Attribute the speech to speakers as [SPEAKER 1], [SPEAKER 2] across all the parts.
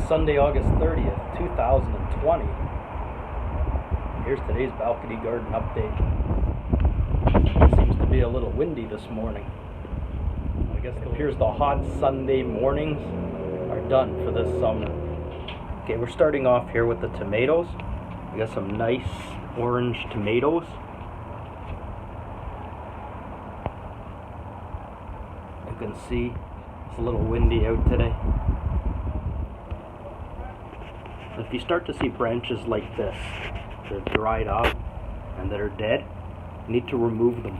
[SPEAKER 1] Sunday, August 30th, 2020. Here's today's balcony garden update. It seems to be a little windy this morning. I guess it appears the hot Sunday mornings are done for this summer. Okay, we're starting off here with the tomatoes. We got some nice orange tomatoes. You can see it's a little windy out today. If you start to see branches like this, they're dried up and that are dead, you need to remove them.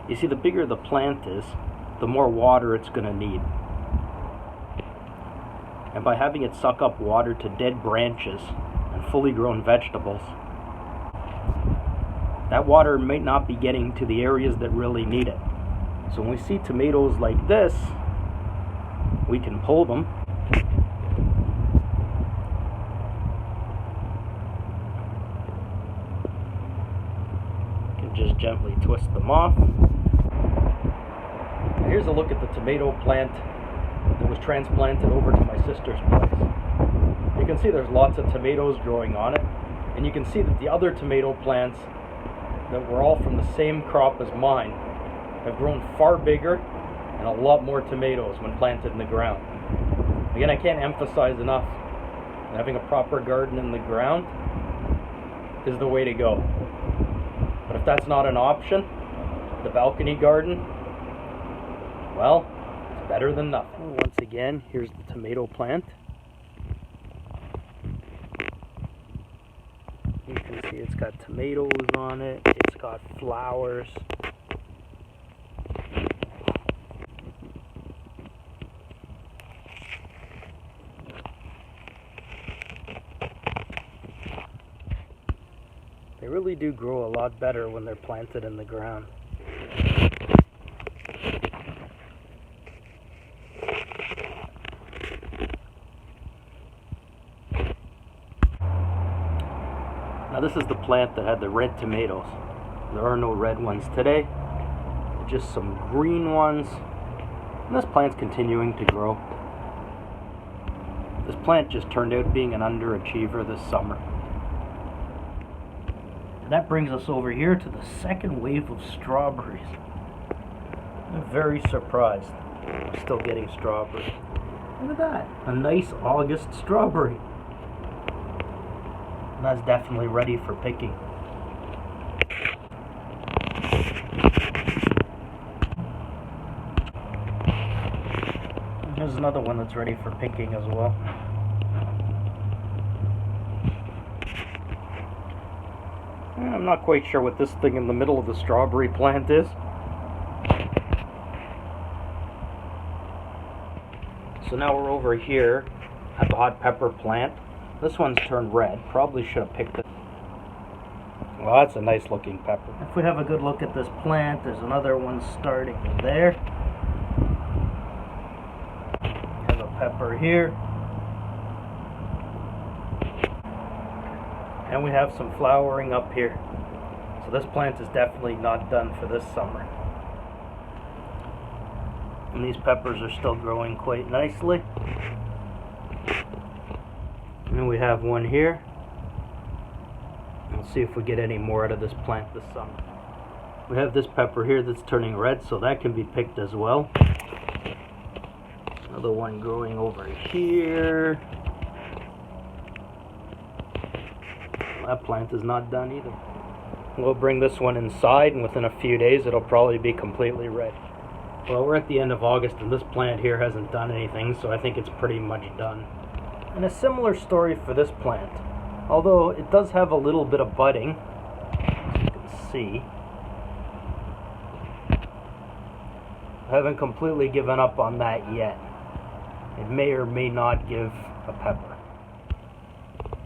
[SPEAKER 1] You see, the bigger the plant is, the more water it's going to need. And by having it suck up water to dead branches and fully grown vegetables, that water might not be getting to the areas that really need it. So when we see tomatoes like this, we can pull them. You can just gently twist them off. Now here's a look at the tomato plant that was transplanted over to my sister's place. You can see there's lots of tomatoes growing on it, and you can see that the other tomato plants that were all from the same crop as mine have grown far bigger and a lot more tomatoes when planted in the ground. Again, I can't emphasize enough that having a proper garden in the ground is the way to go. But if that's not an option, the balcony garden, well, it's better than nothing. Once again, here's the tomato plant. You can see it's got tomatoes on it, it's got flowers. They really do grow a lot better when they're planted in the ground. Now this is the plant that had the red tomatoes. There are no red ones today, just some green ones. And this plant's continuing to grow. This plant just turned out being an underachiever this summer. And that brings us over here to the second wave of strawberries. I'm very surprised we're still getting strawberries. Look at that, a nice August strawberry. And that's definitely ready for picking. And here's another one that's ready for picking as well. I'm not quite sure what this thing in the middle of the strawberry plant is. So now we're over here at the hot pepper plant. This one's turned red. Probably should have picked it. Well, that's a nice looking pepper. If we have a good look at this plant, there's another one starting there. We have a pepper here. And we have some flowering up here. So this plant is definitely not done for this summer. And these peppers are still growing quite nicely. And we have one here. Let's see if we get any more out of this plant this summer. We have this pepper here that's turning red, so that can be picked as well. Another one growing over here. That plant is not done either. We'll bring this one inside, and within a few days it'll probably be completely red. Well, we're at the end of August and this plant here hasn't done anything, so I think it's pretty much done. And a similar story for this plant. Although it does have a little bit of budding, as you can see. I haven't completely given up on that yet. It may or may not give a pepper.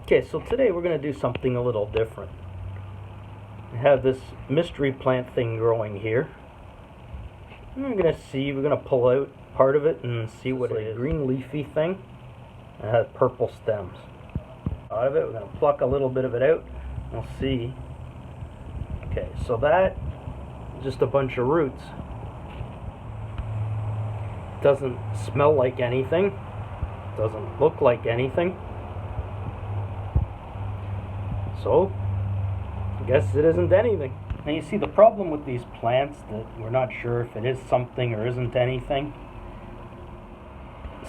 [SPEAKER 1] Okay, so today we're going to do something a little different. We have this mystery plant thing growing here. And we're going to pull out part of it and see what it is. Green leafy thing. It has purple stems. Out of it, we're going to pluck a little bit of it out. We'll see. Okay, so that is just a bunch of roots. doesn't smell like anything, doesn't look like anything. So, I guess it isn't anything. Now you see the problem with these plants that we're not sure if it is something or isn't anything.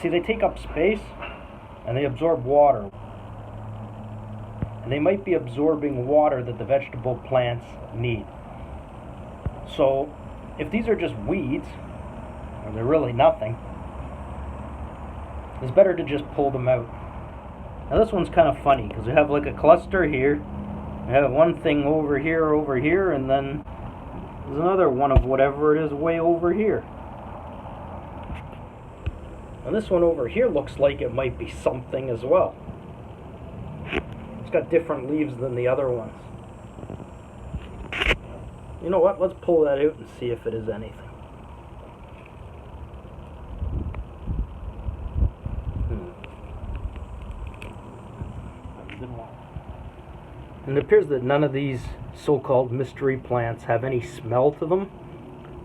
[SPEAKER 1] See, they take up space and they absorb water. And they might be absorbing water that the vegetable plants need. So, if these are just weeds, or they're really nothing, it's better to just pull them out. Now this one's kind of funny because we have like a cluster here, we have one thing over here, and then there's another one of whatever it is way over here. And this one over here looks like it might be something as well. It's got different leaves than the other ones. You know what? Let's pull that out and see if it is anything. And it appears that none of these so-called mystery plants have any smell to them.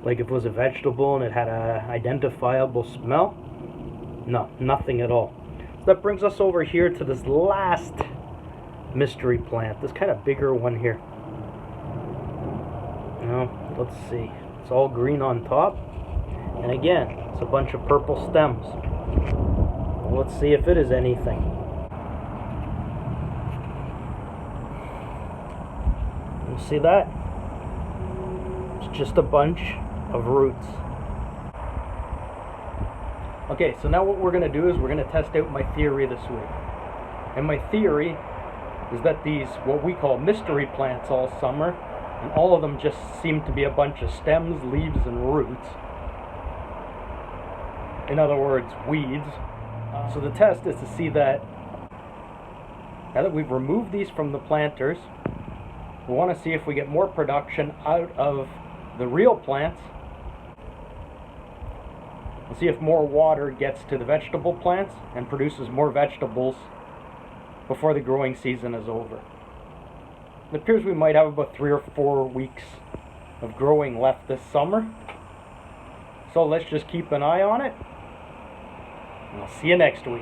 [SPEAKER 1] Like if it was a vegetable and it had an identifiable smell. No, nothing at all. So that brings us over here to this last mystery plant, this kind of bigger one here. Now, let's see. It's all green on top. And again, it's a bunch of purple stems. Well, let's see if it is anything. You see that? It's just a bunch of roots. Okay, so now what we're going to do is we're going to test out my theory this week. And my theory is that these, what we call mystery plants all summer, and all of them just seem to be a bunch of stems, leaves, and roots. In other words, weeds. So the test is to see that, now that we've removed these from the planters, we want to see if we get more production out of the real plants. We'll see if more water gets to the vegetable plants and produces more vegetables before the growing season is over. It appears we might have about 3 or 4 weeks of growing left this summer. So let's just keep an eye on it. And I'll see you next week.